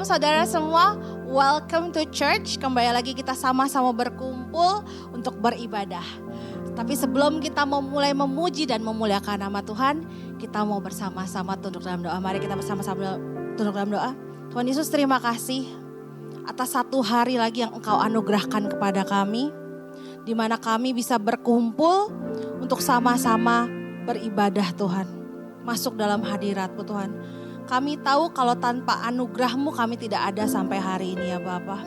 Shalom saudara semua, welcome to church. Kembali lagi kita sama-sama berkumpul untuk beribadah. Tapi sebelum kita memulai memuji dan memuliakan nama Tuhan, kita mau bersama-sama tunduk dalam doa. Mari kita bersama-sama tunduk dalam doa. Tuhan Yesus, terima kasih atas satu hari lagi yang Engkau anugerahkan kepada kami, di mana kami bisa berkumpul untuk sama-sama beribadah Tuhan. Masuk dalam hadirat-Mu Tuhan. Kami tahu kalau tanpa anugerah-Mu kami tidak ada sampai hari ini ya Bapa.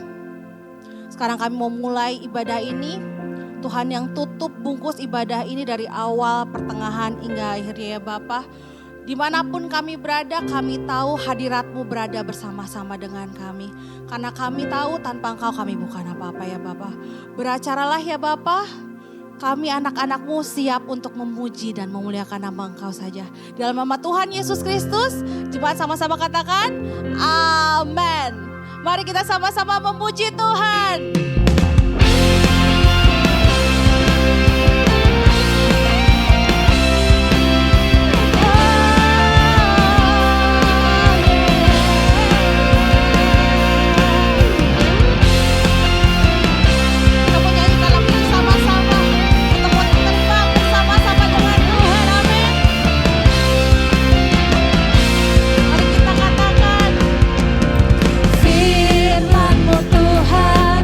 Sekarang kami mau mulai ibadah ini. Tuhan yang tutup bungkus ibadah ini dari awal, pertengahan hingga akhirnya ya Bapa. Dimanapun kami berada, kami tahu hadirat-Mu berada bersama-sama dengan kami. Karena kami tahu tanpa Engkau kami bukan apa-apa ya Bapa. Beracaralah ya Bapa. Kami anak-anak-Mu siap untuk memuji dan memuliakan nama Engkau saja. Dalam nama Tuhan Yesus Kristus, jemaat sama-sama katakan, amin. Mari kita sama-sama memuji Tuhan. Firman-Mu Tuhan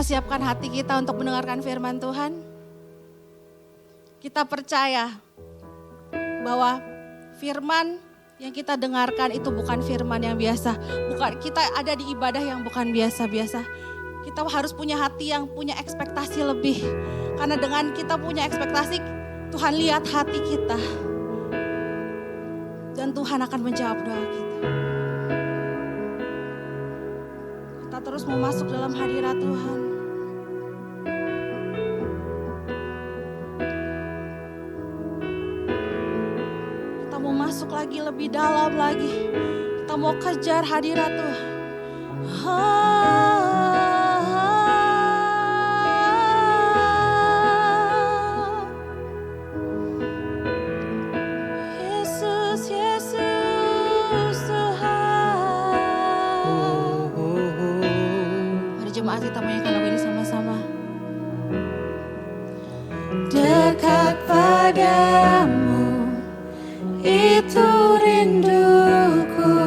mau siapkan hati kita untuk mendengarkan firman Tuhan? Kita percaya bahwa firman yang kita dengarkan itu bukan firman yang biasa. Bukan, kita ada di ibadah yang bukan biasa-biasa. Kita harus punya hati yang punya ekspektasi lebih. Karena dengan kita punya ekspektasi, Tuhan lihat hati kita. Dan Tuhan akan menjawab doa kita. Kita terus mau masuk dalam hadirat Tuhan. Kita mau masuk lagi lebih dalam lagi. Kita mau kejar hadirat Tuhan. Jemaat kita menyanyikan lagu ini sama-sama. Dekat padamu itu rinduku,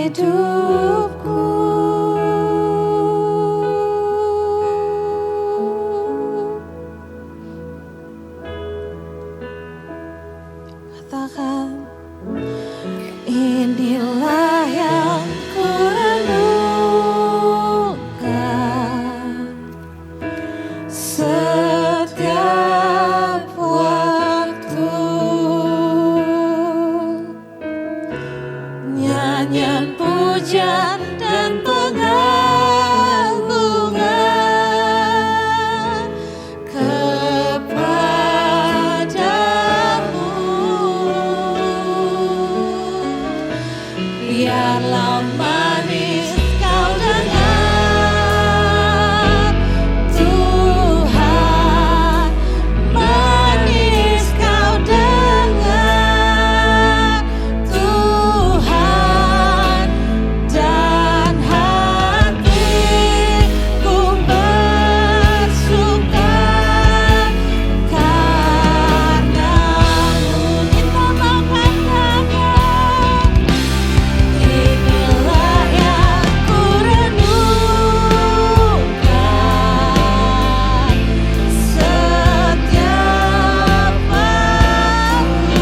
hidupku. Katakan, inilah yang ku renungkan setiap waktu. Nyanyian pujian dan pengagungan kepadamu. Biarlah manis kau dengar, Tuhan, manis kau dengar, Tuhan, dan hatiku bersuka karena-Mu. Kita mau katakan, inilah yang ku renungkan setiap waktu.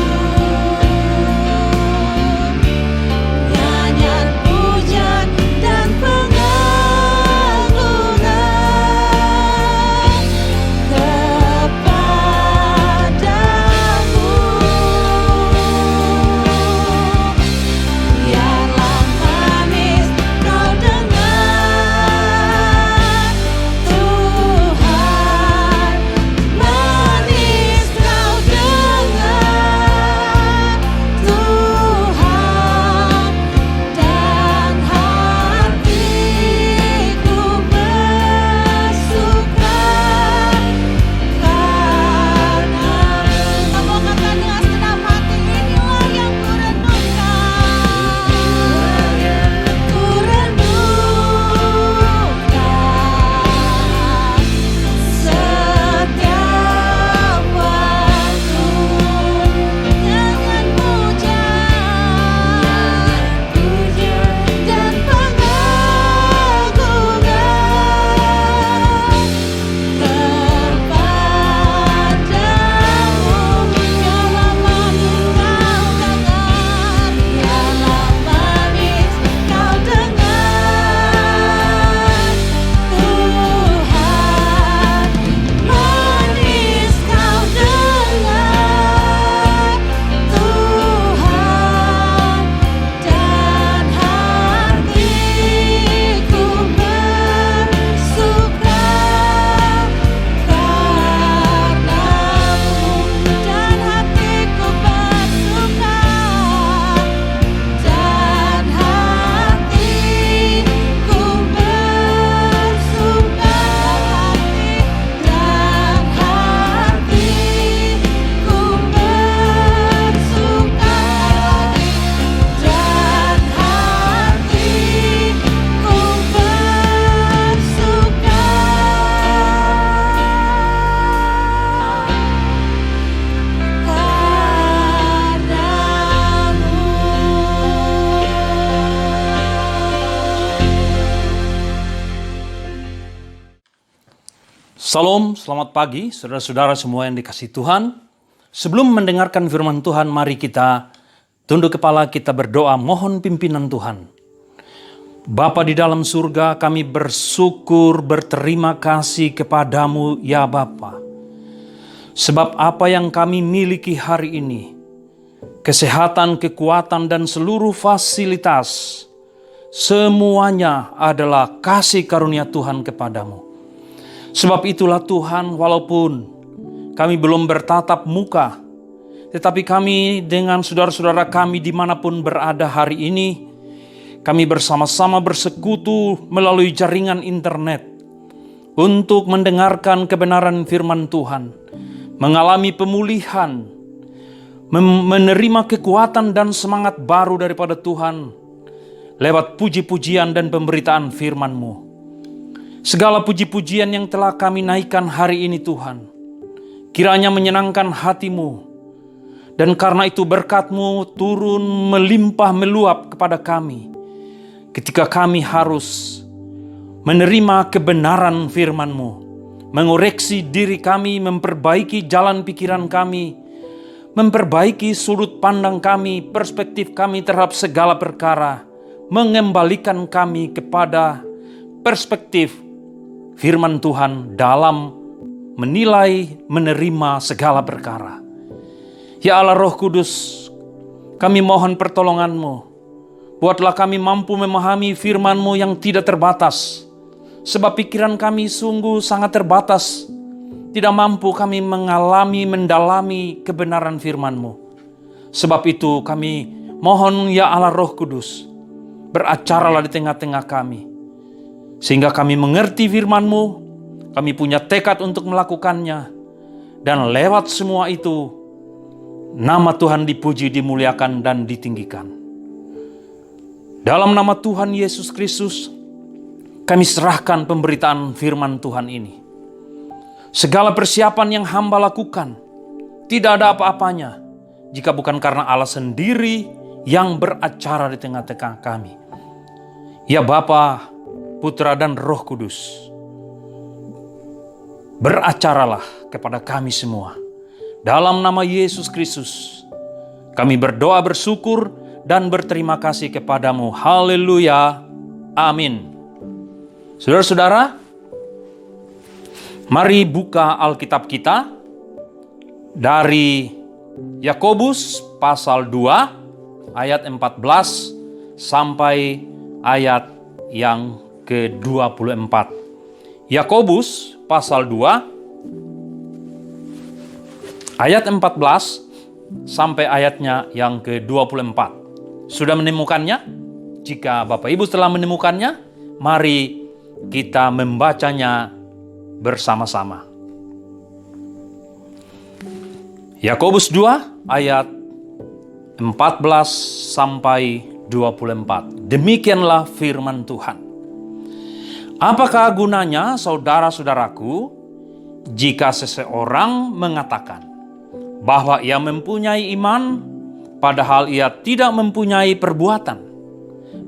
Nyanyian pujian dan pengagungan kepadamu. Biarlah manis kau dengar, Tuhan, manis kau dengar, Tuhan, dan hatiku bersuka karena-Mu. Kamu katakan dengan segenap hati, inilah yang ku renungkan, ku renungkan setiap waktu. Nyanyian pujian dan pengagungan kepadamu. Biarlah manis kau dengar, biarlah manis kau dengar, Tuhan, manis kau dengar, Tuhan, dan hatiku bersuka karena-Mu, dan hatiku bersuka, dan hatiku bersuka, dan hatiku bersuka, dan hatiku bersuka Salam, selamat pagi saudara-saudara semua yang dikasihi Tuhan. Sebelum mendengarkan firman Tuhan, mari kita tunduk kepala, kita berdoa mohon pimpinan Tuhan. Bapa di dalam surga, kami bersyukur, berterima kasih kepadamu ya Bapa. Sebab apa yang kami miliki hari ini, kesehatan, kekuatan, dan seluruh fasilitas, semuanya adalah kasih karunia Tuhan kepadamu. Sebab itulah Tuhan, walaupun kami belum bertatap muka, tetapi kami dengan saudara-saudara kami dimanapun berada hari ini, kami bersama-sama bersekutu melalui jaringan internet untuk mendengarkan kebenaran firman Tuhan, mengalami pemulihan, menerima kekuatan dan semangat baru daripada Tuhan lewat puji-pujian dan pemberitaan firman-Mu. Segala puji-pujian yang telah kami naikkan hari ini Tuhan, kiranya menyenangkan hati-Mu, dan karena itu berkat-Mu turun melimpah meluap kepada kami, ketika kami harus menerima kebenaran firman-Mu, mengoreksi diri kami, memperbaiki jalan pikiran kami, memperbaiki sudut pandang kami, perspektif kami terhadap segala perkara, mengembalikan kami kepada perspektif firman Tuhan dalam menilai, menerima segala perkara. Ya Allah Roh Kudus, kami mohon pertolongan-Mu. Buatlah kami mampu memahami firman-Mu yang tidak terbatas. Sebab pikiran kami sungguh sangat terbatas. Tidak mampu kami mengalami, mendalami kebenaran firman-Mu. Sebab itu kami mohon ya Allah Roh Kudus, beracaralah di tengah-tengah kami. Sehingga kami mengerti firman-Mu, kami punya tekad untuk melakukannya. Dan lewat semua itu, nama Tuhan dipuji, dimuliakan, dan ditinggikan. Dalam nama Tuhan Yesus Kristus, kami serahkan pemberitaan firman Tuhan ini. Segala persiapan yang hamba lakukan, tidak ada apa-apanya jika bukan karena Allah sendiri yang beracara di tengah-tengah kami. Ya Bapa, Putra, dan Roh Kudus, beracaralah kepada kami semua. Dalam nama Yesus Kristus, kami berdoa, bersyukur, dan berterima kasih kepadamu. Haleluya. Amin. Saudara-saudara, mari buka Alkitab kita dari Yakobus pasal 2 ayat 14 sampai ayat yang ke-24. Yakobus pasal 2 ayat 14 sampai ayatnya yang ke-24. Sudah menemukannya? Jika Bapak Ibu telah menemukannya, mari kita membacanya bersama-sama. Yakobus 2 ayat 14 sampai 24. Demikianlah firman Tuhan. Apakah gunanya, saudara-saudaraku, jika seseorang mengatakan bahwa ia mempunyai iman, padahal ia tidak mempunyai perbuatan?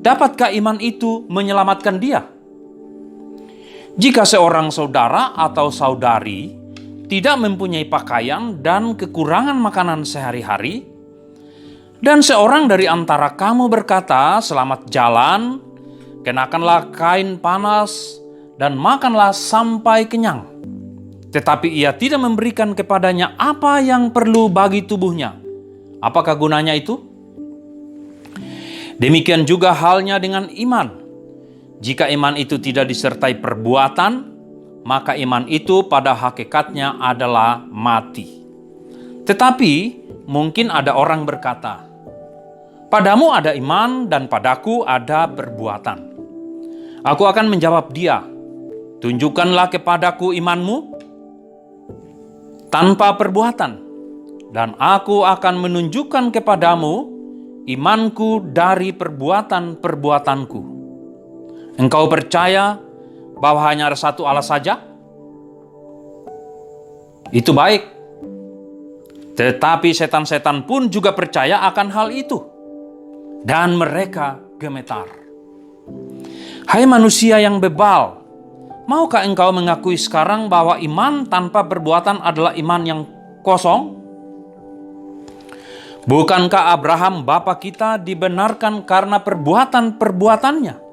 Dapatkah iman itu menyelamatkan dia? Jika seorang saudara atau saudari tidak mempunyai pakaian dan kekurangan makanan sehari-hari, dan seorang dari antara kamu berkata, "Selamat jalan, kenakanlah kain panas, dan makanlah sampai kenyang," tetapi ia tidak memberikan kepadanya apa yang perlu bagi tubuhnya, apakah gunanya itu? Demikian juga halnya dengan iman. Jika iman itu tidak disertai perbuatan, maka iman itu pada hakikatnya adalah mati. Tetapi mungkin ada orang berkata, "Padamu ada iman dan padaku ada perbuatan." Aku akan menjawab dia, "Tunjukkanlah kepadaku imanmu tanpa perbuatan, dan aku akan menunjukkan kepadamu imanku dari perbuatan-perbuatanku. Engkau percaya bahwa hanya ada satu Allah saja? Itu baik. Tetapi setan-setan pun juga percaya akan hal itu, dan mereka gemetar. Hai manusia yang bebal, maukah engkau mengakui sekarang bahwa iman tanpa perbuatan adalah iman yang kosong? Bukankah Abraham bapa kita dibenarkan karena perbuatan-perbuatannya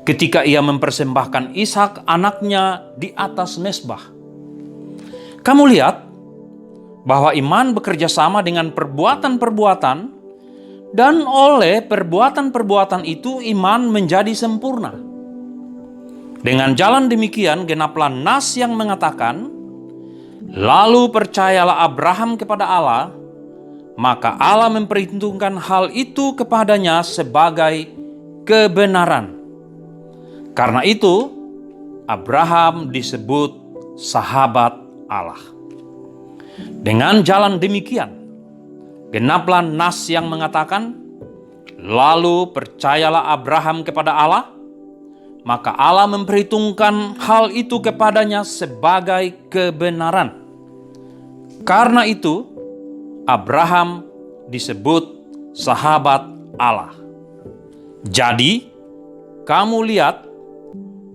ketika ia mempersembahkan Ishak anaknya di atas mezbah? Kamu lihat bahwa iman bekerja sama dengan perbuatan-perbuatan, dan oleh perbuatan-perbuatan itu iman menjadi sempurna. Dengan jalan demikian genaplah nas yang mengatakan, "Lalu percayalah Abraham kepada Allah, maka Allah memperhitungkan hal itu kepadanya sebagai kebenaran." Karena itu, Abraham disebut sahabat Allah. Dengan jalan demikian, genaplah nas yang mengatakan, "Lalu percayalah Abraham kepada Allah, maka Allah memperhitungkan hal itu kepadanya sebagai kebenaran." Karena itu, Abraham disebut sahabat Allah. Jadi, kamu lihat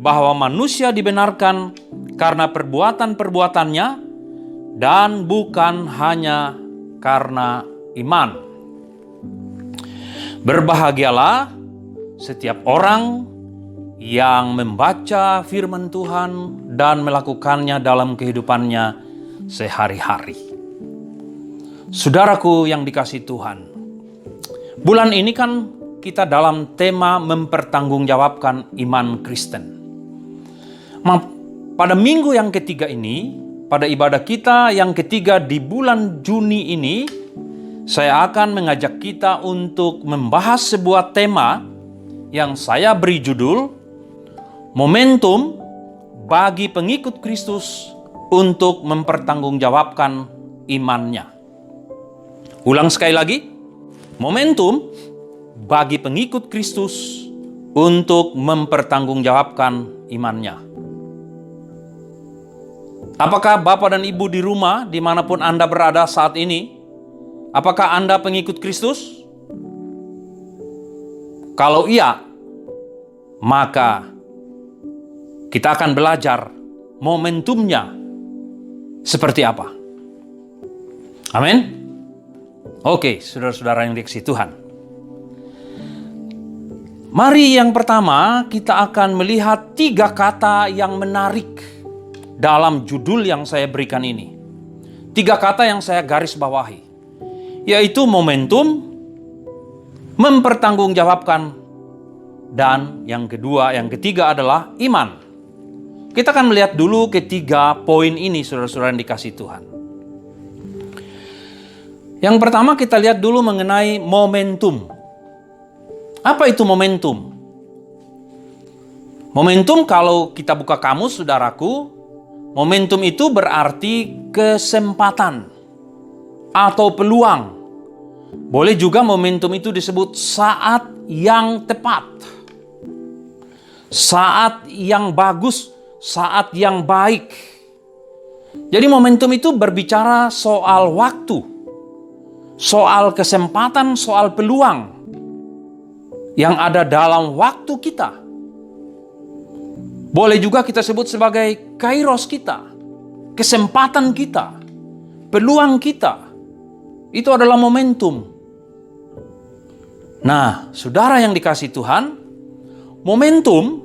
bahwa manusia dibenarkan karena perbuatan-perbuatannya dan bukan hanya karena iman. Berbahagialah setiap orang yang membaca firman Tuhan dan melakukannya dalam kehidupannya sehari-hari. Saudaraku yang dikasihi Tuhan, bulan ini kan kita dalam tema mempertanggungjawabkan iman Kristen. Pada minggu yang ketiga ini, pada ibadah kita yang ketiga di bulan Juni ini, saya akan mengajak kita untuk membahas sebuah tema yang saya beri judul Momentum bagi pengikut Kristus untuk mempertanggungjawabkan imannya. Ulang sekali lagi, momentum bagi pengikut Kristus untuk mempertanggungjawabkan imannya. Apakah Bapak dan Ibu di rumah, dimanapun Anda berada saat ini, apakah Anda pengikut Kristus? Kalau iya, maka kita akan belajar momentumnya seperti apa. Amin. Oke, saudara-saudara yang dikasihi Tuhan. Mari yang pertama kita akan melihat 3 kata yang menarik dalam judul yang saya berikan ini. 3 kata yang saya garis bawahi, yaitu momentum, mempertanggungjawabkan, dan yang ketiga adalah iman. Kita akan melihat dulu ketiga poin ini, saudara-saudara yang dikasihi Tuhan. Yang pertama kita lihat dulu mengenai momentum. Apa itu momentum? Momentum kalau kita buka kamus, saudaraku, momentum itu berarti kesempatan atau peluang. Boleh juga momentum itu disebut saat yang tepat, saat yang bagus, saat yang baik. Jadi momentum itu berbicara soal waktu, soal kesempatan, soal peluang yang ada dalam waktu kita. Boleh juga kita sebut sebagai kairos kita, kesempatan kita, peluang kita. Itu adalah momentum. Nah, saudara yang dikasihi Tuhan, momentum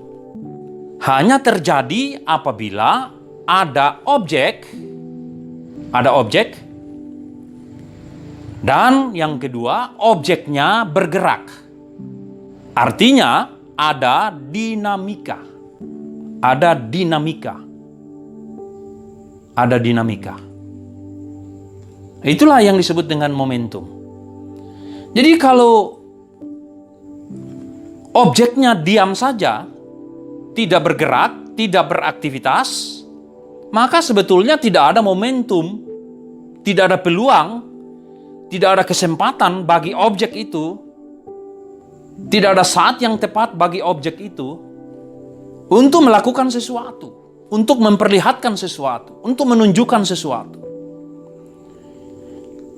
hanya terjadi apabila ada objek, dan yang kedua, objeknya bergerak. Artinya ada dinamika. Itulah yang disebut dengan momentum. Jadi kalau objeknya diam saja, tidak bergerak, tidak beraktivitas, maka sebetulnya tidak ada momentum, tidak ada peluang, tidak ada kesempatan bagi objek itu, tidak ada saat yang tepat bagi objek itu untuk melakukan sesuatu, untuk memperlihatkan sesuatu, untuk menunjukkan sesuatu.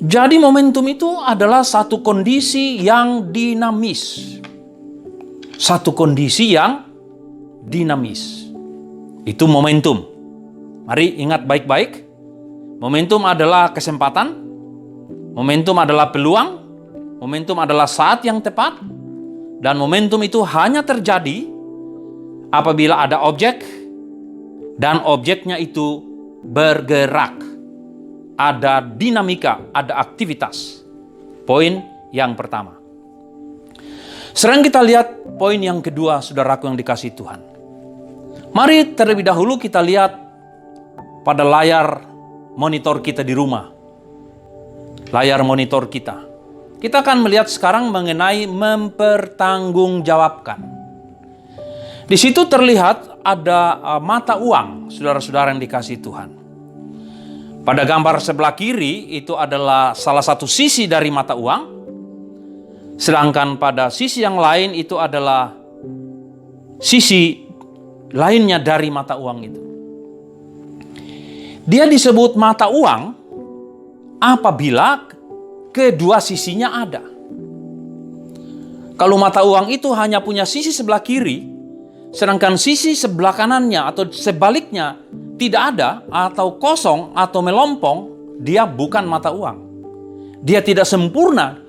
Jadi momentum itu adalah satu kondisi yang dinamis. Satu kondisi yang dinamis. Itu momentum. Mari ingat baik-baik. Momentum adalah kesempatan. Momentum adalah peluang. Momentum adalah saat yang tepat. Dan momentum itu hanya terjadi apabila ada objek dan objeknya itu bergerak. Ada dinamika, ada aktivitas. Poin yang pertama. Sekarang kita lihat poin yang kedua, saudaraku yang dikasihi Tuhan. Mari terlebih dahulu kita lihat pada layar monitor kita di rumah. Layar monitor kita. Kita akan melihat sekarang mengenai mempertanggungjawabkan. Di situ terlihat ada mata uang, saudara-saudara yang dikasihi Tuhan. Pada gambar sebelah kiri itu adalah salah satu sisi dari mata uang. Sedangkan pada sisi yang lain itu adalah sisi lainnya dari mata uang itu. Dia disebut mata uang apabila kedua sisinya ada. Kalau mata uang itu hanya punya sisi sebelah kiri, sedangkan sisi sebelah kanannya atau sebaliknya tidak ada atau kosong atau melompong, dia bukan mata uang. Dia tidak sempurna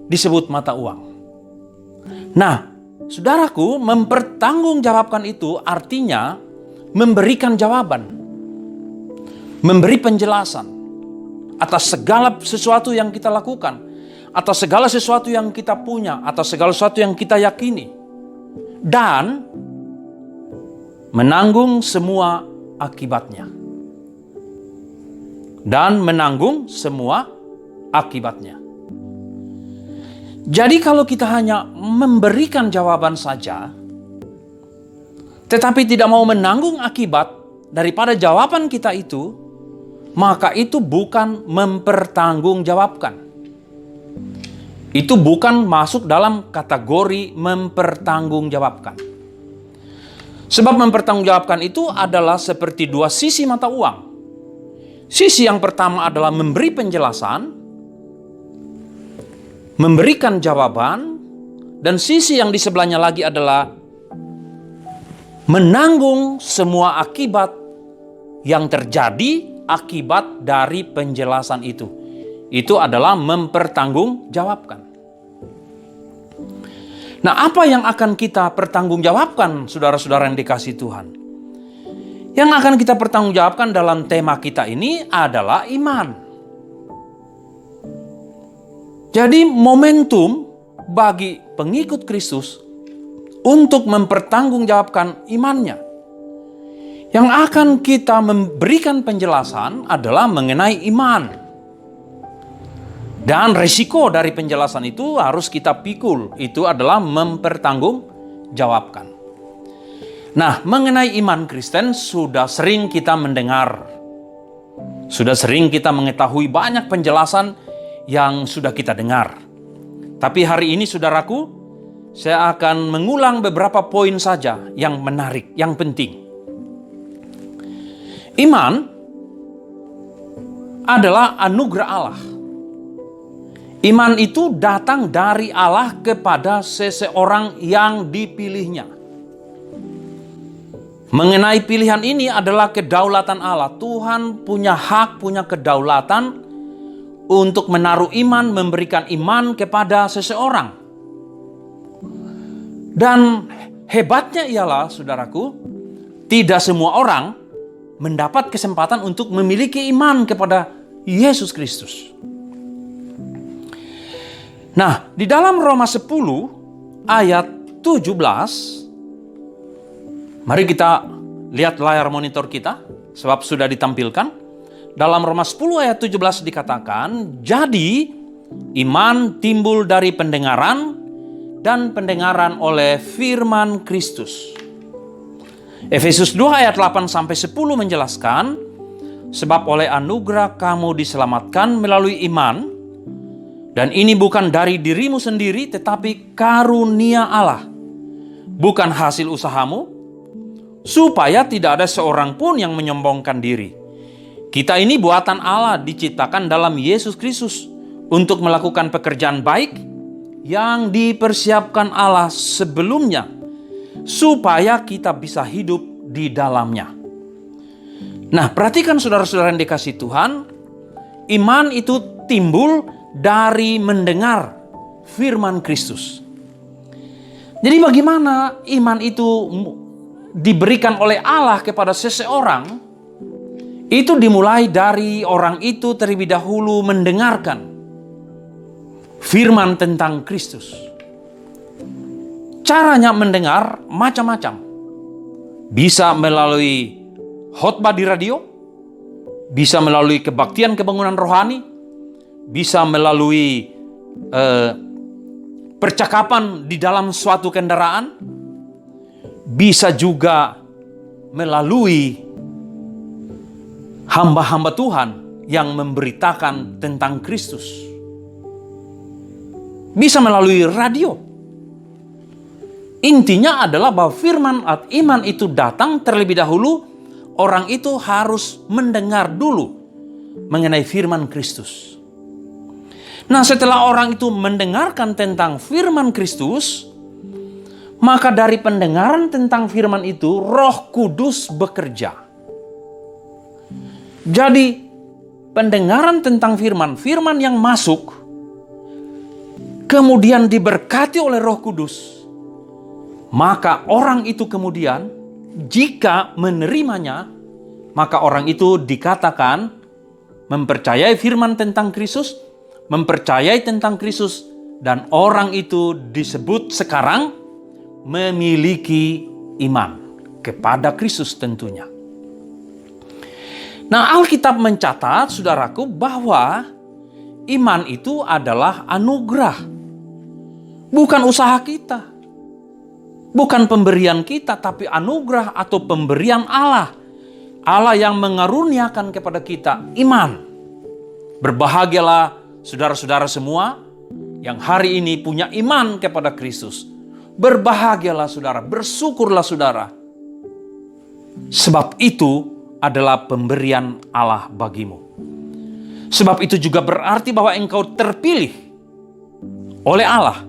disebut mata uang. Nah, saudaraku, mempertanggungjawabkan itu artinya memberikan jawaban, memberi penjelasan atas segala sesuatu yang kita lakukan, atas segala sesuatu yang kita punya, atas segala sesuatu yang kita yakini, dan menanggung semua akibatnya. Dan menanggung semua akibatnya. Jadi kalau kita hanya memberikan jawaban saja, tetapi tidak mau menanggung akibat daripada jawaban kita itu, maka itu bukan mempertanggungjawabkan. Itu bukan masuk dalam kategori mempertanggungjawabkan. Sebab mempertanggungjawabkan itu adalah seperti dua sisi mata uang. Sisi yang pertama adalah memberi penjelasan, memberikan jawaban, dan sisi yang di sebelahnya lagi adalah menanggung semua akibat yang terjadi akibat dari penjelasan itu. Itu adalah mempertanggungjawabkan. Nah, apa yang akan kita pertanggungjawabkan, saudara-saudara yang dikasihi Tuhan? Yang akan kita pertanggungjawabkan dalam tema kita ini adalah iman. Jadi momentum bagi pengikut Kristus untuk mempertanggungjawabkan imannya. Yang akan kita memberikan penjelasan adalah mengenai iman. Dan risiko dari penjelasan itu harus kita pikul. Itu adalah mempertanggungjawabkan. Nah, mengenai iman Kristen sudah sering kita mendengar. Sudah sering kita mengetahui banyak penjelasan yang sudah kita dengar. Tapi hari ini, saudaraku, saya akan mengulang beberapa poin saja yang menarik, yang penting. Iman adalah anugerah Allah. Iman itu datang dari Allah kepada seseorang yang dipilihnya. Mengenai pilihan ini adalah kedaulatan Allah. Tuhan punya hak, punya kedaulatan untuk menaruh iman, memberikan iman kepada seseorang. Dan hebatnya ialah, saudaraku, tidak semua orang mendapat kesempatan untuk memiliki iman kepada Yesus Kristus. Nah, di dalam Roma 10 ayat 17, mari kita lihat layar monitor kita, sebab sudah ditampilkan. Dalam Roma 10 ayat 17 dikatakan, jadi iman timbul dari pendengaran, dan pendengaran oleh firman Kristus. Efesus 2 ayat 8-10 menjelaskan, sebab oleh anugerah kamu diselamatkan melalui iman, dan ini bukan dari dirimu sendiri, tetapi karunia Allah, bukan hasil usahamu, supaya tidak ada seorang pun yang menyombongkan diri. Kita ini buatan Allah, diciptakan dalam Yesus Kristus untuk melakukan pekerjaan baik yang dipersiapkan Allah sebelumnya, supaya kita bisa hidup di dalamnya. Nah, perhatikan saudara-saudara yang dikasihi Tuhan, iman itu timbul dari mendengar firman Kristus. Jadi bagaimana iman itu diberikan oleh Allah kepada seseorang? Itu dimulai dari orang itu terlebih dahulu mendengarkan firman tentang Kristus. Caranya mendengar macam-macam. Bisa melalui khotbah di radio, bisa melalui kebaktian kebangunan rohani, bisa melalui percakapan di dalam suatu kendaraan, bisa juga melalui hamba-hamba Tuhan yang memberitakan tentang Kristus. Bisa melalui radio. Intinya adalah bahwa firman iman itu datang terlebih dahulu, orang itu harus mendengar dulu mengenai firman Kristus. Nah, setelah orang itu mendengarkan tentang firman Kristus, maka dari pendengaran tentang firman itu, Roh Kudus bekerja. Jadi, pendengaran tentang firman yang masuk, kemudian diberkati oleh Roh Kudus, maka orang itu kemudian, jika menerimanya, maka orang itu dikatakan mempercayai firman tentang Kristus, mempercayai tentang Kristus, dan orang itu disebut sekarang memiliki iman kepada Kristus tentunya. Nah, Alkitab mencatat, saudaraku, bahwa iman itu adalah anugerah. Bukan usaha kita. Bukan pemberian kita, tapi anugerah atau pemberian Allah. Allah yang mengaruniakan kepada kita iman. Berbahagialah saudara-saudara semua yang hari ini punya iman kepada Kristus. Berbahagialah saudara, bersyukurlah saudara. Sebab itu adalah pemberian Allah bagimu. Sebab itu juga berarti bahwa engkau terpilih oleh Allah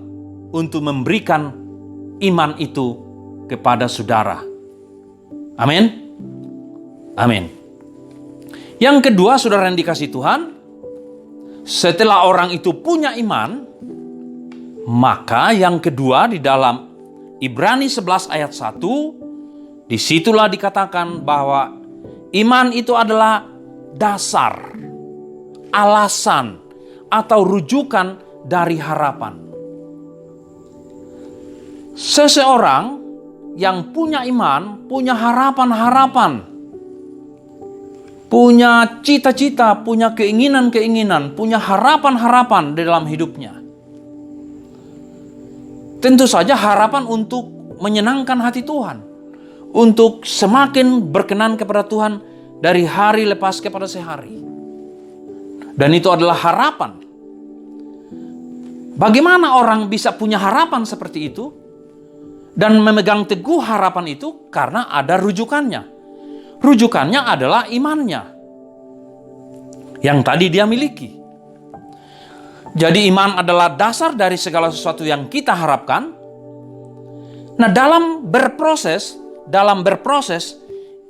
untuk memberikan iman itu kepada saudara. Amin. Amin. Yang kedua, saudara yang dikasihi Tuhan, setelah orang itu punya iman, maka yang kedua di dalam Ibrani 11 ayat 1, disitulah dikatakan bahwa iman itu adalah dasar, alasan, atau rujukan dari harapan. Seseorang yang punya iman, punya harapan-harapan, punya cita-cita, punya keinginan-keinginan, punya harapan-harapan di dalam hidupnya. Tentu saja harapan untuk menyenangkan hati Tuhan, untuk semakin berkenan kepada Tuhan dari hari lepas kepada sehari. Dan itu adalah harapan. Bagaimana orang bisa punya harapan seperti itu dan memegang teguh harapan itu? Karena ada rujukannya. Rujukannya adalah imannya yang tadi dia miliki. Jadi iman adalah dasar dari segala sesuatu yang kita harapkan. Nah, dalam berproses,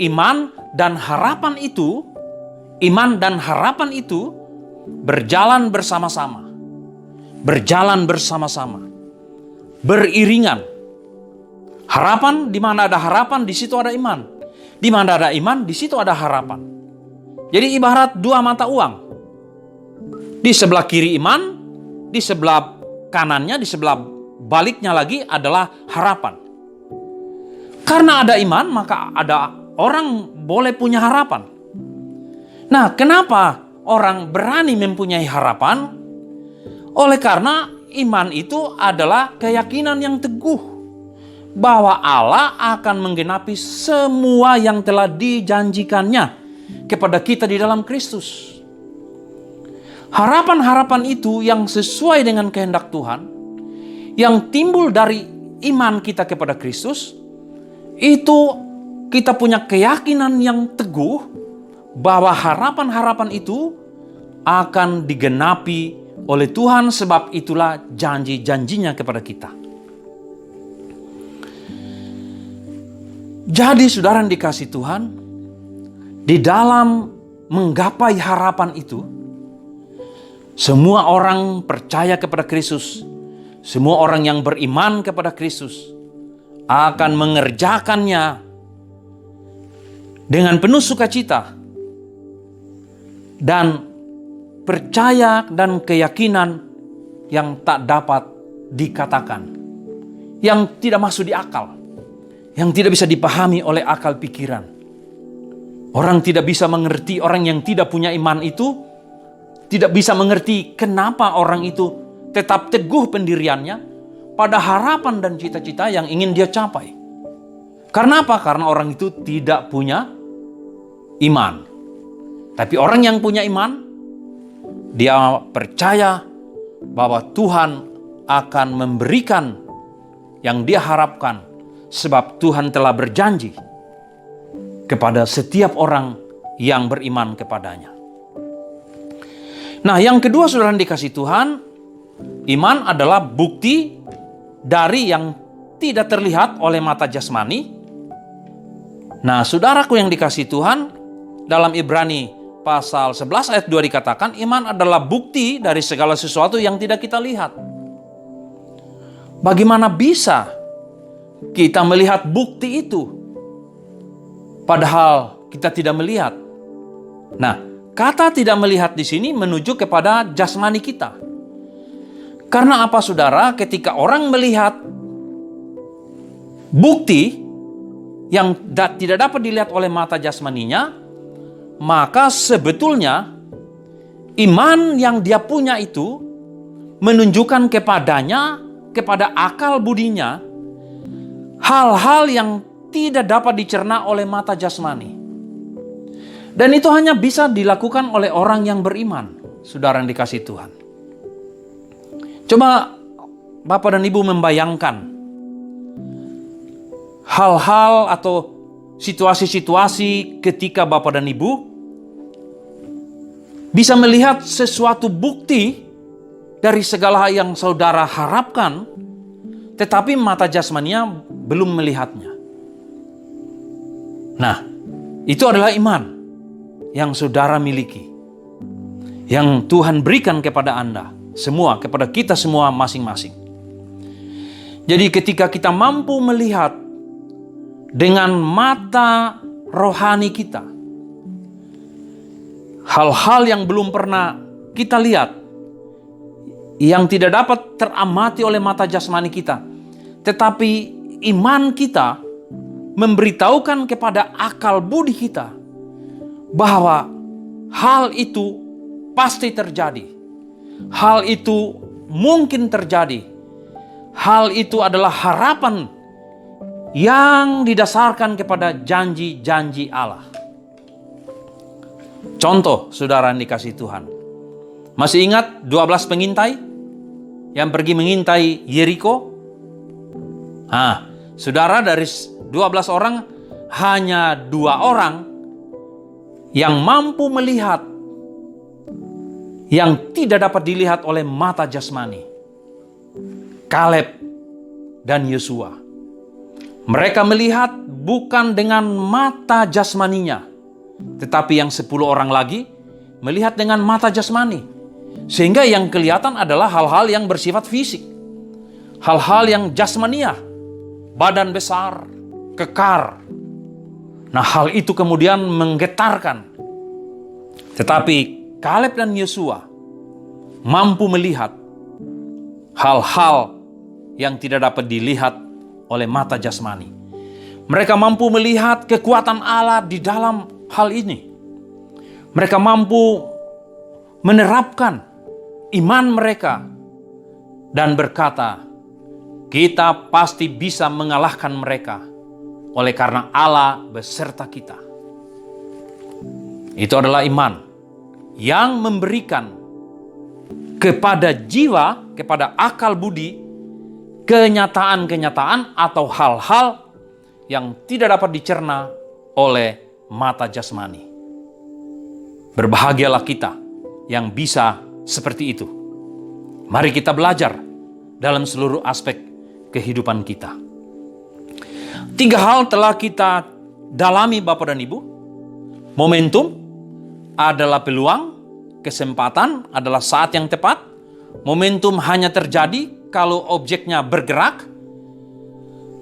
iman dan harapan itu berjalan bersama-sama. Beriringan. Harapan, di mana ada harapan, di situ ada iman. Di mana ada iman, di situ ada harapan. Jadi ibarat dua mata uang. Di sebelah kiri iman, di sebelah kanannya, di sebelah baliknya lagi adalah harapan. Karena ada iman, maka ada orang boleh punya harapan. Nah, kenapa orang berani mempunyai harapan? Oleh karena iman itu adalah keyakinan yang teguh bahwa Allah akan menggenapi semua yang telah dijanjikannya kepada kita di dalam Kristus. Harapan-harapan itu yang sesuai dengan kehendak Tuhan, yang timbul dari iman kita kepada Kristus, itu kita punya keyakinan yang teguh bahwa harapan-harapan itu akan digenapi oleh Tuhan, sebab itulah janji-janjinya kepada kita. Jadi saudara yang dikasihi Tuhan, di dalam menggapai harapan itu, semua orang percaya kepada Kristus, semua orang yang beriman kepada Kristus akan mengerjakannya dengan penuh sukacita dan percaya dan keyakinan yang tak dapat dikatakan, yang tidak masuk di akal, yang tidak bisa dipahami oleh akal pikiran. Orang tidak bisa mengerti, orang yang tidak punya iman itu tidak bisa mengerti kenapa orang itu tetap teguh pendiriannya pada harapan dan cita-cita yang ingin dia capai. Karena apa? Karena orang itu tidak punya iman. Tapi orang yang punya iman, dia percaya bahwa Tuhan akan memberikan yang dia harapkan, sebab Tuhan telah berjanji kepada setiap orang yang beriman kepadanya. Nah, yang kedua saudara yang dikasihi Tuhan, iman adalah bukti dari yang tidak terlihat oleh mata jasmani. Nah, saudaraku yang dikasihi Tuhan, dalam Ibrani pasal 11 ayat 2 dikatakan, iman adalah bukti dari segala sesuatu yang tidak kita lihat. Bagaimana bisa kita melihat bukti itu, padahal kita tidak melihat? Nah, kata tidak melihat di sini menuju kepada jasmani kita. Karena apa, saudara? Ketika orang melihat bukti yang tidak dapat dilihat oleh mata jasmaninya, maka sebetulnya iman yang dia punya itu menunjukkan kepadanya, kepada akal budinya, hal-hal yang tidak dapat dicerna oleh mata jasmani. Dan itu hanya bisa dilakukan oleh orang yang beriman, saudara yang dikasihi Tuhan. Coba Bapak dan Ibu membayangkan hal-hal atau situasi-situasi ketika Bapak dan Ibu bisa melihat sesuatu bukti dari segala hal yang saudara harapkan, tetapi mata jasmaninya belum melihatnya. Nah, itu adalah iman yang saudara miliki, yang Tuhan berikan kepada Anda semua, kepada kita semua masing-masing. Jadi ketika kita mampu melihat dengan mata rohani kita hal-hal yang belum pernah kita lihat, yang tidak dapat teramati oleh mata jasmani kita, tetapi iman kita memberitahukan kepada akal budi kita bahwa hal itu pasti terjadi. Hal itu mungkin terjadi. Hal itu adalah harapan yang didasarkan kepada janji-janji Allah. Contoh, saudara yang dikasihi Tuhan. Masih ingat 12 pengintai yang pergi mengintai Yeriko? Saudara, dari 12 orang, hanya 2 orang yang mampu melihat yang tidak dapat dilihat oleh mata jasmani. Kaleb dan Yosua. Mereka melihat bukan dengan mata jasmaninya, tetapi yang 10 orang lagi melihat dengan mata jasmani. Sehingga yang kelihatan adalah hal-hal yang bersifat fisik. Hal-hal yang jasmaniah. Badan besar, kekar. Nah, hal itu kemudian menggetarkan. Tetapi Kaleb dan Yosua mampu melihat hal-hal yang tidak dapat dilihat oleh mata jasmani. Mereka mampu melihat kekuatan Allah di dalam hal ini. Mereka mampu menerapkan iman mereka dan berkata, kita pasti bisa mengalahkan mereka oleh karena Allah beserta kita. Itu adalah iman yang memberikan kepada jiwa, kepada akal budi, kenyataan-kenyataan atau hal-hal yang tidak dapat dicerna oleh mata jasmani. Berbahagialah kita yang bisa seperti itu. Mari kita belajar dalam seluruh aspek kehidupan kita. 3 hal telah kita dalami Bapak dan Ibu. Momentum adalah peluang, kesempatan adalah saat yang tepat. Momentum hanya terjadi kalau objeknya bergerak,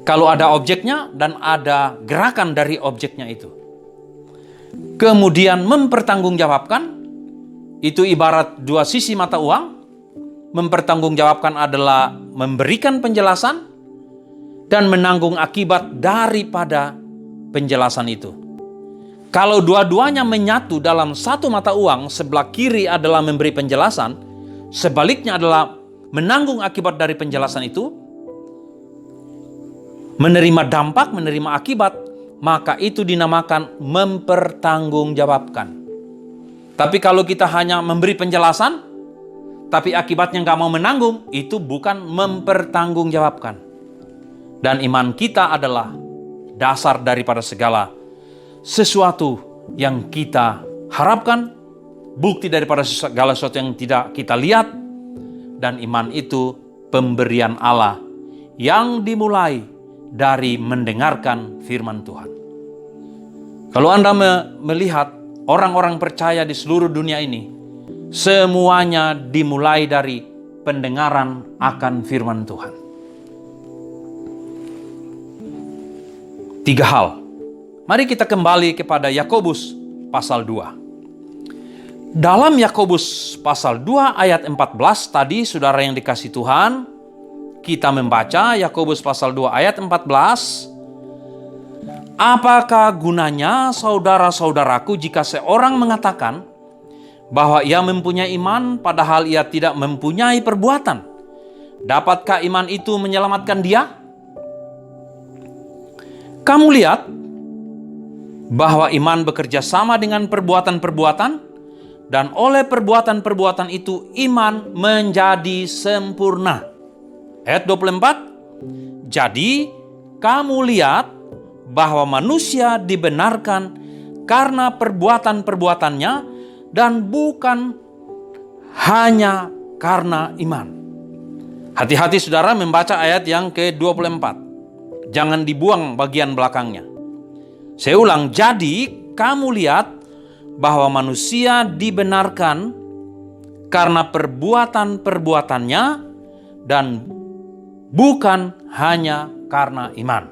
kalau ada objeknya dan ada gerakan dari objeknya itu. Kemudian mempertanggungjawabkan, itu ibarat 2 sisi mata uang. Mempertanggungjawabkan adalah memberikan penjelasan dan menanggung akibat daripada penjelasan itu. Kalau dua-duanya menyatu dalam satu mata uang, sebelah kiri adalah memberi penjelasan, sebaliknya adalah menanggung akibat dari penjelasan itu, menerima dampak, menerima akibat, maka itu dinamakan mempertanggungjawabkan. Tapi kalau kita hanya memberi penjelasan, tapi akibatnya nggak mau menanggung, itu bukan mempertanggungjawabkan. Dan iman kita adalah dasar daripada segala sesuatu yang kita harapkan, bukti daripada segala sesuatu yang tidak kita lihat, dan iman itu pemberian Allah yang dimulai dari mendengarkan firman Tuhan. Kalau Anda melihat orang-orang percaya di seluruh dunia ini, semuanya dimulai dari pendengaran akan firman Tuhan. 3 hal. Mari kita kembali kepada Yakobus pasal 2. Dalam Yakobus pasal 2 ayat 14 tadi, saudara yang dikasihi Tuhan, kita membaca Yakobus pasal 2 ayat 14. Apakah gunanya saudara-saudaraku jika seorang mengatakan bahwa ia mempunyai iman padahal ia tidak mempunyai perbuatan? Dapatkah iman itu menyelamatkan dia? Kamu lihat bahwa iman bekerja sama dengan perbuatan-perbuatan, dan oleh perbuatan-perbuatan itu iman menjadi sempurna. Ayat 24, jadi kamu lihat bahwa manusia dibenarkan karena perbuatan-perbuatannya dan bukan hanya karena iman. Hati-hati saudara membaca ayat yang ke-24. Jangan dibuang bagian belakangnya. Saya ulang, jadi kamu lihat bahwa manusia dibenarkan karena perbuatan-perbuatannya dan bukan hanya karena iman.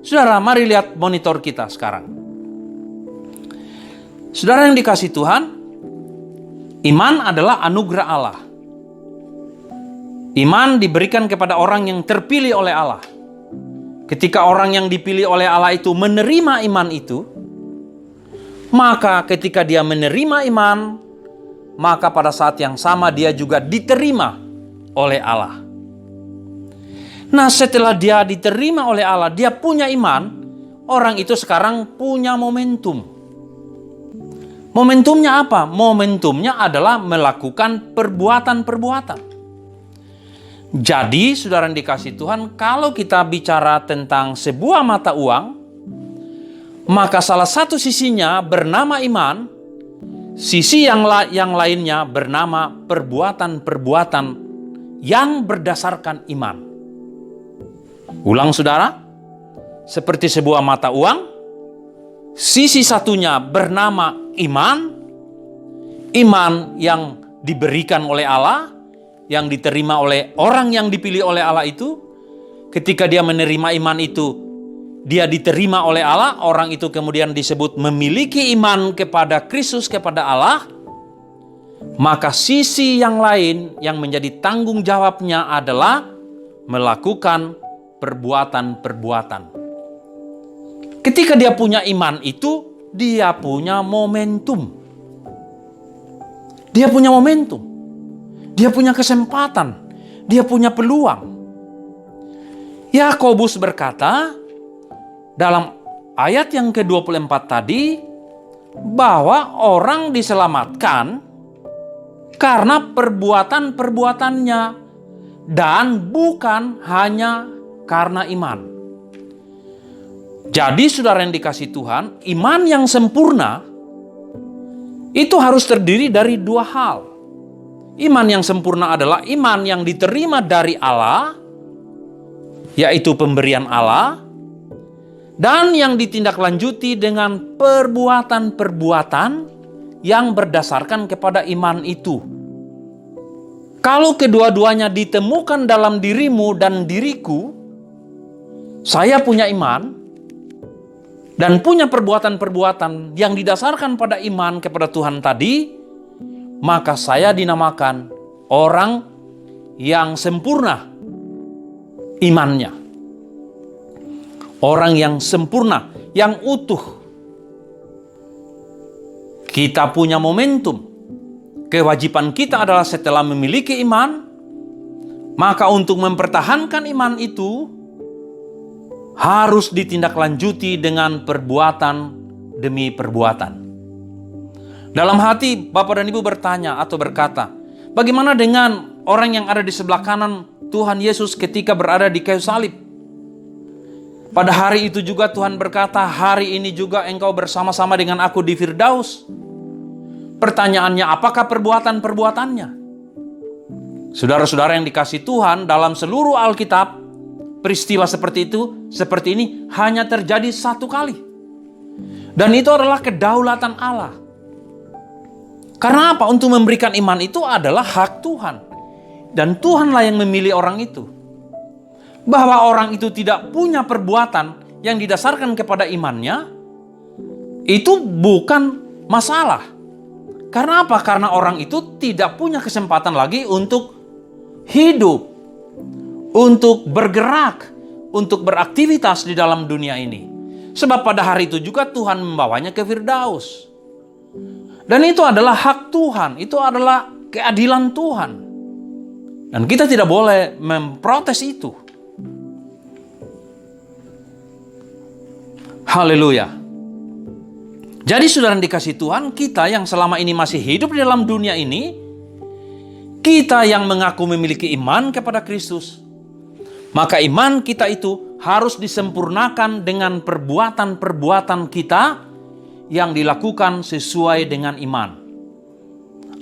Saudara, mari lihat monitor kita sekarang. Saudara yang dikasihi Tuhan, iman adalah anugerah Allah. Iman diberikan kepada orang yang terpilih oleh Allah. Ketika orang yang dipilih oleh Allah itu menerima iman itu, maka ketika dia menerima iman, maka pada saat yang sama dia juga diterima oleh Allah. Nah, setelah dia diterima oleh Allah, dia punya iman, orang itu sekarang punya momentum. Momentumnya apa? Momentumnya adalah melakukan perbuatan-perbuatan. Jadi, saudara yang dikasihi Tuhan, kalau kita bicara tentang sebuah mata uang, maka salah satu sisinya bernama iman, sisi yang lainnya bernama perbuatan-perbuatan yang berdasarkan iman. Ulang saudara, seperti sebuah mata uang, sisi satunya bernama iman, iman yang diberikan oleh Allah, yang diterima oleh orang yang dipilih oleh Allah itu. Ketika dia menerima iman itu, dia diterima oleh Allah, orang itu kemudian disebut memiliki iman kepada Kristus, kepada Allah. Maka sisi yang lain yang menjadi tanggung jawabnya adalah melakukan perbuatan-perbuatan. Ketika dia punya iman itu, dia punya momentum. Dia punya momentum. Dia punya kesempatan. Dia punya peluang. Yakobus berkata dalam ayat yang ke-24 tadi, bahwa orang diselamatkan karena perbuatan-perbuatannya dan bukan hanya karena iman. Jadi saudara yang dikasihi Tuhan, iman yang sempurna itu harus terdiri dari 2 hal. Iman yang sempurna adalah iman yang diterima dari Allah, yaitu pemberian Allah, dan yang ditindaklanjuti dengan perbuatan-perbuatan yang berdasarkan kepada iman itu. Kalau kedua-duanya ditemukan dalam dirimu dan diriku, saya punya iman dan punya perbuatan-perbuatan yang didasarkan pada iman kepada Tuhan tadi, maka saya dinamakan orang yang sempurna imannya. Orang yang sempurna, yang utuh. Kita punya momentum. Kewajiban kita adalah setelah memiliki iman, maka untuk mempertahankan iman itu harus ditindaklanjuti dengan perbuatan demi perbuatan. Dalam hati Bapak dan Ibu bertanya atau berkata, bagaimana dengan orang yang ada di sebelah kanan Tuhan Yesus ketika berada di kayu salib? Pada hari itu juga Tuhan berkata, hari ini juga engkau bersama-sama dengan aku di Firdaus. Pertanyaannya, apakah perbuatan-perbuatannya? Saudara-saudara yang dikasihi Tuhan, dalam seluruh Alkitab, peristiwa seperti ini hanya terjadi satu kali. Dan itu adalah kedaulatan Allah. Karena apa? Untuk memberikan iman itu adalah hak Tuhan. Dan Tuhanlah yang memilih orang itu. Bahwa orang itu tidak punya perbuatan yang didasarkan kepada imannya, itu bukan masalah. Karena apa? Karena orang itu tidak punya kesempatan lagi untuk hidup, untuk bergerak, untuk beraktivitas di dalam dunia ini. Sebab pada hari itu juga Tuhan membawanya ke Firdaus. Dan itu adalah hak Tuhan, itu adalah keadilan Tuhan. Dan kita tidak boleh memprotes itu. Haleluya. Jadi saudara yang dikasihi Tuhan, kita yang selama ini masih hidup di dalam dunia ini, kita yang mengaku memiliki iman kepada Kristus, maka iman kita itu harus disempurnakan dengan perbuatan-perbuatan kita yang dilakukan sesuai dengan iman.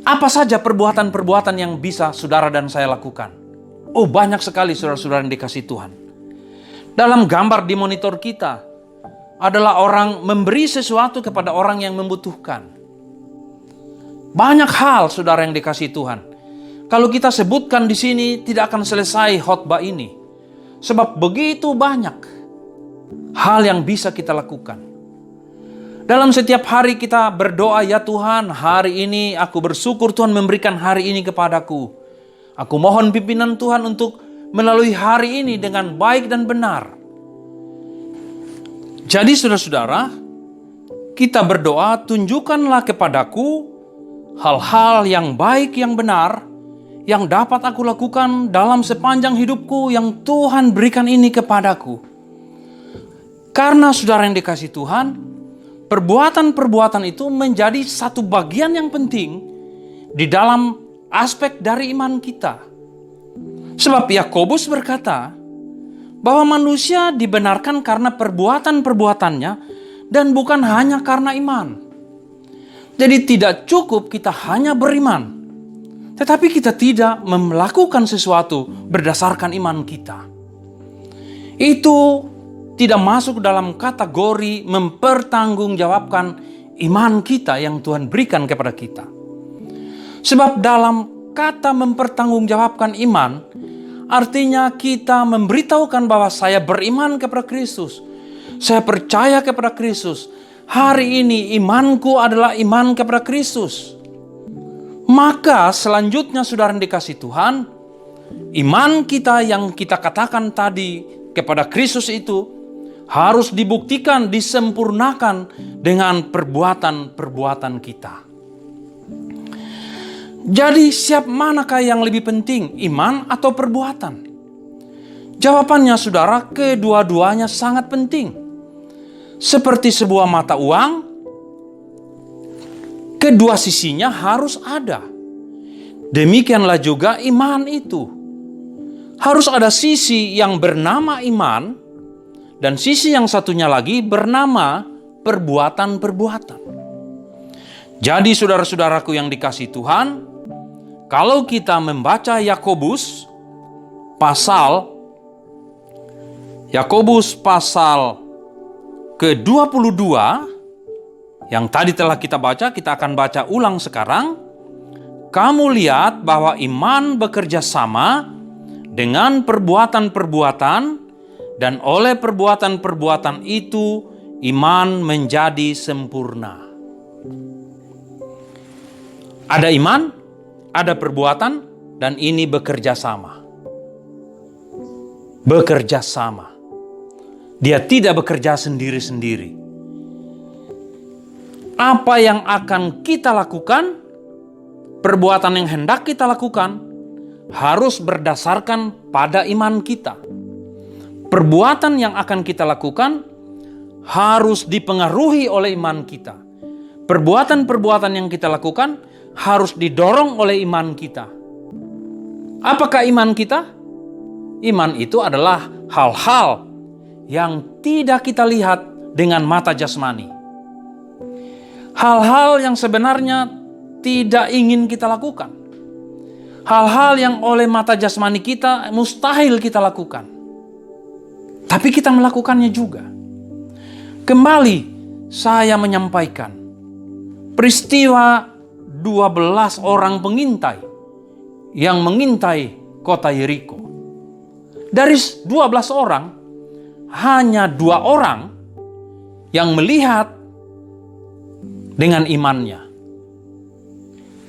Apa saja perbuatan-perbuatan yang bisa saudara dan saya lakukan? Oh, banyak sekali saudara-saudara yang dikasihi Tuhan. Dalam gambar di monitor kita adalah orang memberi sesuatu kepada orang yang membutuhkan. Banyak hal saudara yang dikasihi Tuhan. Kalau kita sebutkan di sini tidak akan selesai khotbah ini. Sebab begitu banyak hal yang bisa kita lakukan. Dalam setiap hari kita berdoa, ya Tuhan, hari ini aku bersyukur Tuhan memberikan hari ini kepadaku. Aku mohon pimpinan Tuhan untuk melalui hari ini dengan baik dan benar. Jadi saudara-saudara, kita berdoa, tunjukkanlah kepadaku hal-hal yang baik, yang benar, yang dapat aku lakukan dalam sepanjang hidupku yang Tuhan berikan ini kepadaku. Karena saudara yang dikasihi Tuhan, perbuatan-perbuatan itu menjadi satu bagian yang penting di dalam aspek dari iman kita. Sebab Yakobus berkata bahwa manusia dibenarkan karena perbuatan-perbuatannya dan bukan hanya karena iman. Jadi tidak cukup kita hanya beriman, tetapi kita tidak melakukan sesuatu berdasarkan iman kita. Itu tidak masuk dalam kategori mempertanggungjawabkan iman kita yang Tuhan berikan kepada kita. Sebab dalam kata mempertanggungjawabkan iman, artinya kita memberitahukan bahwa saya beriman kepada Kristus. Saya percaya kepada Kristus. Hari ini imanku adalah iman kepada Kristus. Maka selanjutnya saudara yang dikasihi Tuhan, iman kita yang kita katakan tadi kepada Kristus itu harus dibuktikan, disempurnakan dengan perbuatan-perbuatan kita. Jadi siap manakah yang lebih penting, iman atau perbuatan? Jawabannya saudara, kedua-duanya sangat penting. Seperti sebuah mata uang, kedua sisinya harus ada. Demikianlah juga iman itu. Harus ada sisi yang bernama iman, dan sisi yang satunya lagi bernama perbuatan-perbuatan. Jadi saudara-saudaraku yang dikasihi Tuhan, kalau kita membaca Yakobus pasal ke-22 yang tadi telah kita baca, kita akan baca ulang sekarang. Kamu lihat bahwa iman bekerja sama dengan perbuatan-perbuatan, dan oleh perbuatan-perbuatan itu iman menjadi sempurna. Ada iman, ada perbuatan, dan ini bekerja sama. Bekerja sama. Dia tidak bekerja sendiri-sendiri. Apa yang akan kita lakukan, perbuatan yang hendak kita lakukan, harus berdasarkan pada iman kita. Perbuatan yang akan kita lakukan harus dipengaruhi oleh iman kita. Perbuatan-perbuatan yang kita lakukan harus didorong oleh iman kita. Apakah iman kita? Iman itu adalah hal-hal yang tidak kita lihat dengan mata jasmani. Hal-hal yang sebenarnya tidak ingin kita lakukan. Hal-hal yang oleh mata jasmani kita mustahil kita lakukan. Tapi kita melakukannya juga. Kembali saya menyampaikan peristiwa 12 orang pengintai yang mengintai kota Yeriko. Dari 12 orang, hanya 2 orang yang melihat dengan imannya.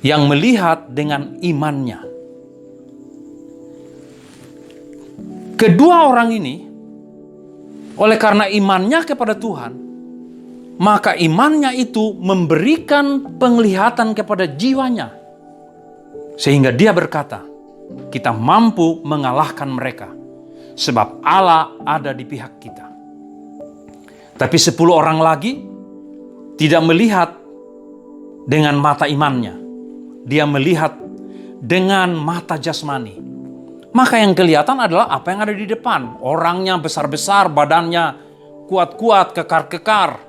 Yang melihat dengan imannya. Kedua orang ini, oleh karena imannya kepada Tuhan, maka imannya itu memberikan penglihatan kepada jiwanya. Sehingga dia berkata, kita mampu mengalahkan mereka, sebab Allah ada di pihak kita. Tapi 10 orang lagi tidak melihat dengan mata imannya. Dia melihat dengan mata jasmani. Maka yang kelihatan adalah apa yang ada di depan. Orangnya besar-besar, badannya kuat-kuat, kekar-kekar.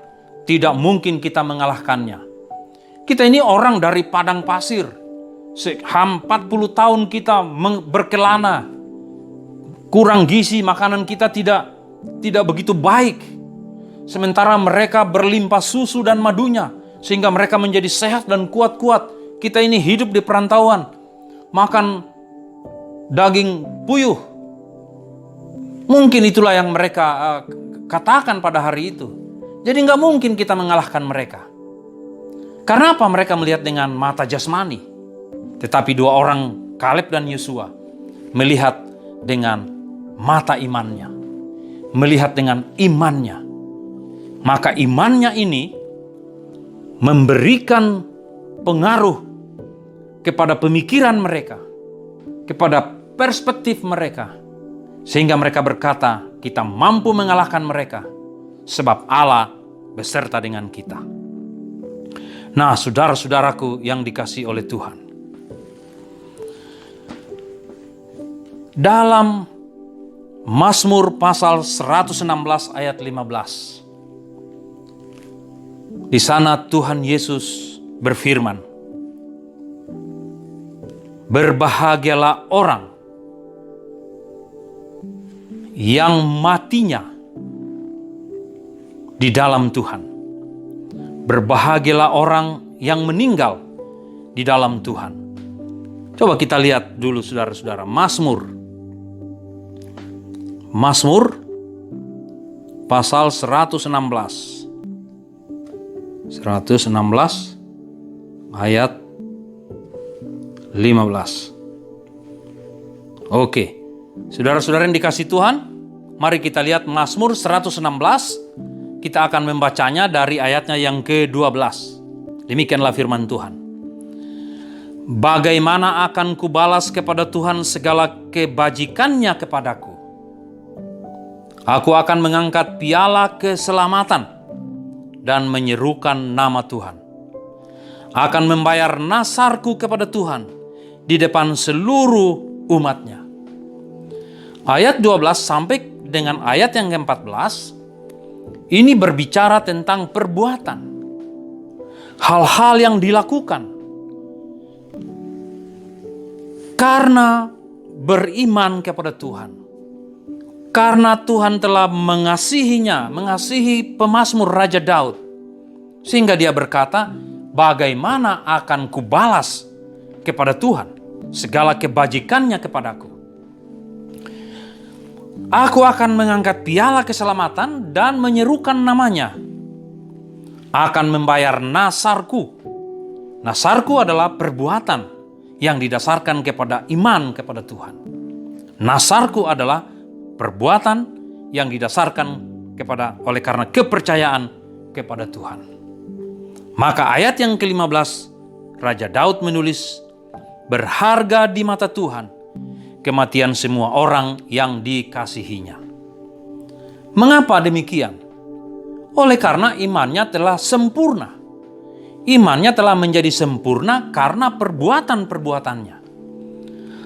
Tidak mungkin kita mengalahkannya. Kita ini orang dari padang pasir. 40 tahun kita berkelana. Kurang gizi, makanan kita tidak begitu baik. Sementara mereka berlimpah susu dan madunya. Sehingga mereka menjadi sehat dan kuat-kuat. Kita ini hidup di perantauan. Makan daging puyuh. Mungkin itulah yang mereka katakan pada hari itu. Jadi nggak mungkin kita mengalahkan mereka. Karena apa? Mereka melihat dengan mata jasmani. Tetapi 2 orang, Kaleb dan Yosua, melihat dengan mata imannya. Melihat dengan imannya. Maka imannya ini memberikan pengaruh kepada pemikiran mereka, kepada perspektif mereka, sehingga mereka berkata, kita mampu mengalahkan mereka sebab Allah beserta dengan kita. Nah, saudara-saudaraku yang dikasihi oleh Tuhan, dalam Mazmur pasal 116 ayat 15, di sana Tuhan Yesus berfirman, berbahagialah orang yang matinya di dalam Tuhan. Berbahagialah orang yang meninggal di dalam Tuhan. Coba kita lihat dulu saudara-saudara. Mazmur pasal 116 ayat 15. Oke. Saudara-saudara yang dikasihi Tuhan, mari kita lihat Mazmur 116. Kita akan membacanya dari ayatnya yang ke-12. Demikianlah firman Tuhan. Bagaimana akan kubalas kepada Tuhan segala kebajikannya kepadaku? Aku akan mengangkat piala keselamatan dan menyerukan nama Tuhan. Akan membayar nasarku kepada Tuhan di depan seluruh umatnya. Ayat 12 sampai dengan ayat yang ke-14, ini berbicara tentang perbuatan. Hal-hal yang dilakukan karena beriman kepada Tuhan. Karena Tuhan telah mengasihi pemazmur Raja Daud. Sehingga dia berkata, bagaimana akan kubalas kepada Tuhan segala kebajikannya kepadaku. Aku akan mengangkat piala keselamatan dan menyerukan namanya. Akan membayar nasarku. Nasarku adalah perbuatan yang didasarkan kepada iman kepada Tuhan. Nasarku adalah perbuatan yang didasarkan oleh karena kepercayaan kepada Tuhan. Maka ayat yang ke-15, Raja Daud menulis, berharga di mata Tuhan kematian semua orang yang dikasihinya. Mengapa demikian? Oleh karena imannya telah sempurna. Imannya telah menjadi sempurna karena perbuatan-perbuatannya.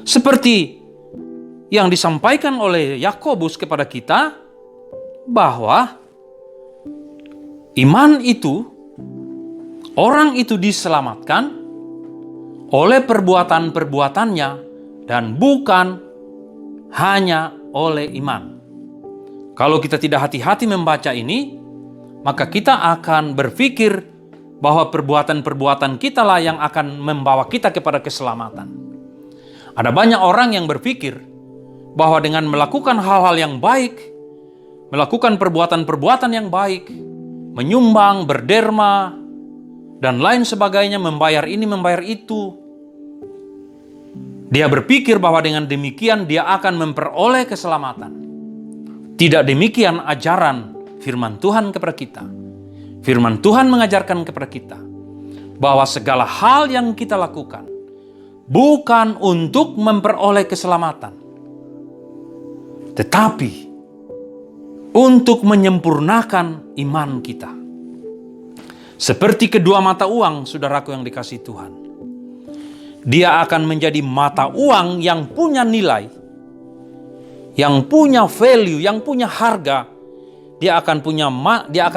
Seperti yang disampaikan oleh Yakobus kepada kita, bahwa iman itu, orang itu diselamatkan oleh perbuatan-perbuatannya dan bukan hanya oleh iman. Kalau kita tidak hati-hati membaca ini, maka kita akan berpikir bahwa perbuatan-perbuatan kita lah yang akan membawa kita kepada keselamatan. Ada banyak orang yang berpikir bahwa dengan melakukan hal-hal yang baik, melakukan perbuatan-perbuatan yang baik, menyumbang, berderma, dan lain sebagainya, membayar ini, membayar itu, dia berpikir bahwa dengan demikian dia akan memperoleh keselamatan. Tidak demikian ajaran firman Tuhan kepada kita. Firman Tuhan mengajarkan kepada kita bahwa segala hal yang kita lakukan bukan untuk memperoleh keselamatan, tetapi untuk menyempurnakan iman kita. Seperti kedua mata uang, saudaraku yang dikasihi Tuhan. Dia akan menjadi mata uang yang punya nilai, yang punya value, yang punya harga. Dia akan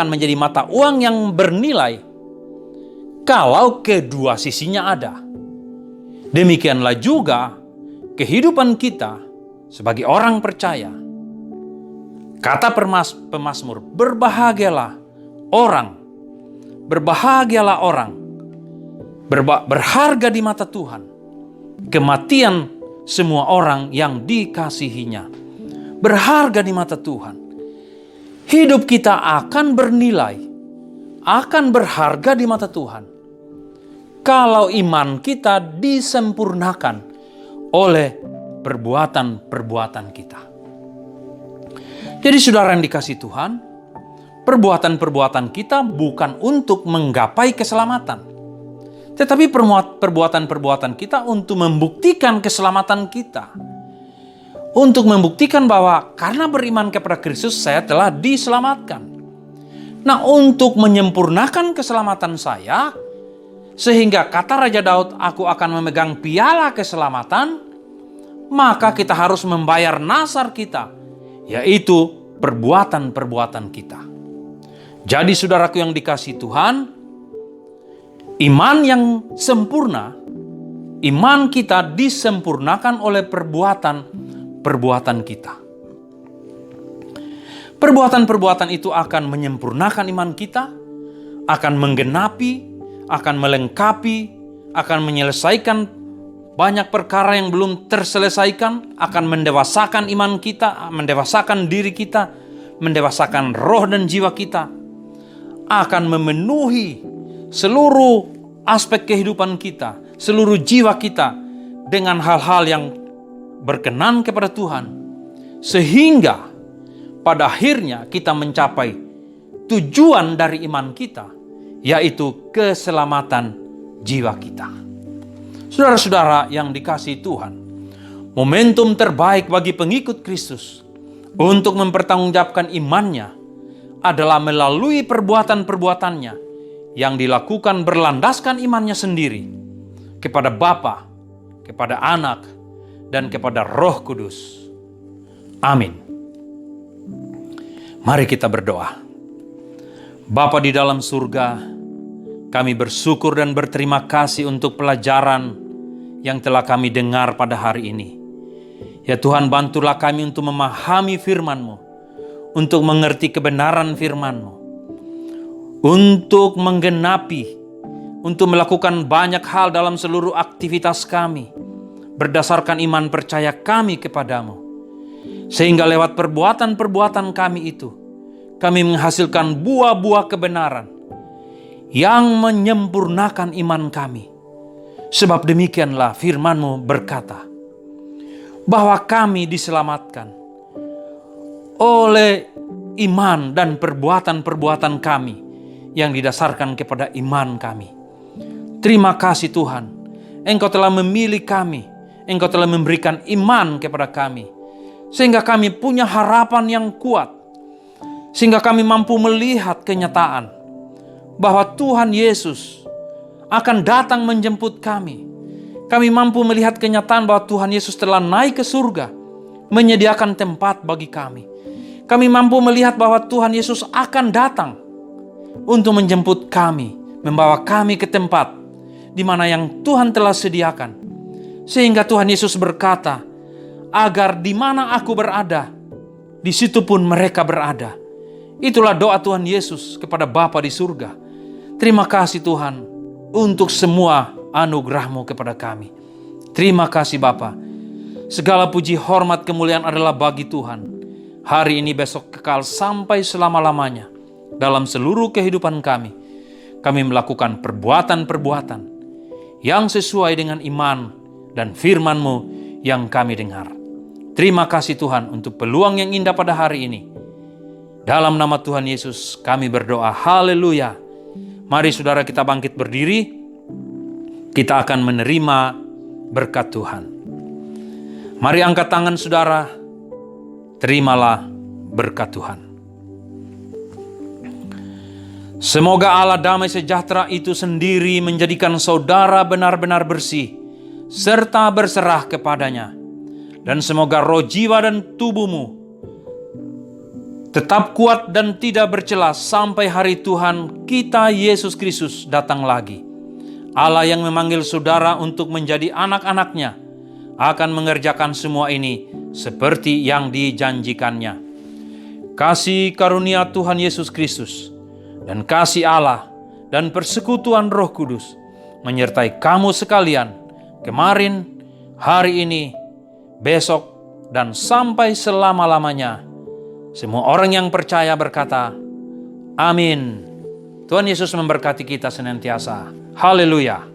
menjadi mata uang yang bernilai kalau kedua sisinya ada. Demikianlah juga kehidupan kita sebagai orang percaya. Kata pemazmur, berbahagialah orang, berharga di mata Tuhan kematian semua orang yang dikasihinya. Berharga di mata Tuhan. Hidup kita akan bernilai, akan berharga di mata Tuhan kalau iman kita disempurnakan oleh perbuatan-perbuatan kita. Jadi saudara yang dikasihi Tuhan, perbuatan-perbuatan kita bukan untuk menggapai keselamatan, tetapi perbuatan-perbuatan kita untuk membuktikan keselamatan kita. Untuk membuktikan bahwa karena beriman kepada Kristus saya telah diselamatkan. Nah, untuk menyempurnakan keselamatan saya, sehingga kata Raja Daud, aku akan memegang piala keselamatan, maka kita harus membayar nasar kita, yaitu perbuatan-perbuatan kita. Jadi saudaraku yang dikasihi Tuhan, iman yang sempurna, iman kita disempurnakan oleh perbuatan kita. Perbuatan-perbuatan itu akan menyempurnakan iman kita, akan menggenapi, akan melengkapi, akan menyelesaikan banyak perkara yang belum terselesaikan, akan mendewasakan iman kita, mendewasakan diri kita, mendewasakan roh dan jiwa kita, akan memenuhi seluruh aspek kehidupan kita, seluruh jiwa kita dengan hal-hal yang berkenan kepada Tuhan, sehingga pada akhirnya kita mencapai tujuan dari iman kita, yaitu keselamatan jiwa kita. Saudara-saudara yang dikasihi Tuhan, momentum terbaik bagi pengikut Kristus untuk mempertanggungjawabkan imannya adalah melalui perbuatan-perbuatannya yang dilakukan berlandaskan imannya sendiri kepada Bapa, kepada Anak, dan kepada Roh Kudus. Amin. Mari kita berdoa. Bapa di dalam surga, kami bersyukur dan berterima kasih untuk pelajaran yang telah kami dengar pada hari ini. Ya Tuhan, bantulah kami untuk memahami firman-Mu, untuk mengerti kebenaran firman-Mu, untuk menggenapi, untuk melakukan banyak hal dalam seluruh aktivitas kami, berdasarkan iman percaya kami kepadamu. Sehingga lewat perbuatan-perbuatan kami itu, kami menghasilkan buah-buah kebenaran yang menyempurnakan iman kami. Sebab demikianlah firman-Mu berkata, bahwa kami diselamatkan oleh iman dan perbuatan-perbuatan kami yang didasarkan kepada iman kami. Terima kasih Tuhan, Engkau telah memilih kami, Engkau telah memberikan iman kepada kami, sehingga kami punya harapan yang kuat, sehingga kami mampu melihat kenyataan bahwa Tuhan Yesus akan datang menjemput kami. Kami mampu melihat kenyataan bahwa Tuhan Yesus telah naik ke surga, menyediakan tempat bagi kami. Kami mampu melihat bahwa Tuhan Yesus akan datang untuk menjemput kami, membawa kami ke tempat di mana yang Tuhan telah sediakan. Sehingga Tuhan Yesus berkata, agar di mana aku berada, di situ pun mereka berada. Itulah doa Tuhan Yesus kepada Bapa di surga. Terima kasih Tuhan untuk semua anugerah-Mu kepada kami. Terima kasih Bapa. Segala puji, hormat, kemuliaan adalah bagi Tuhan. Hari ini, besok, kekal sampai selama-lamanya. Dalam seluruh kehidupan kami melakukan perbuatan-perbuatan yang sesuai dengan iman dan firman-Mu yang kami dengar. Terima kasih Tuhan untuk peluang yang indah pada hari ini. Dalam nama Tuhan Yesus kami berdoa. Haleluya. Mari saudara kita bangkit berdiri. Kita akan menerima berkat Tuhan. Mari angkat tangan saudara. Terimalah berkat Tuhan. Semoga Allah damai sejahtera itu sendiri menjadikan saudara benar-benar bersih serta berserah kepadanya. Dan semoga roh, jiwa, dan tubuhmu tetap kuat dan tidak bercela sampai hari Tuhan kita Yesus Kristus datang lagi. Allah yang memanggil saudara untuk menjadi anak-anaknya akan mengerjakan semua ini seperti yang dijanjikannya. Kasih karunia Tuhan Yesus Kristus dan kasih Allah dan persekutuan Roh Kudus menyertai kamu sekalian kemarin, hari ini, besok, dan sampai selama-lamanya. Semua orang yang percaya berkata, amin. Tuhan Yesus memberkati kita senantiasa. Haleluya.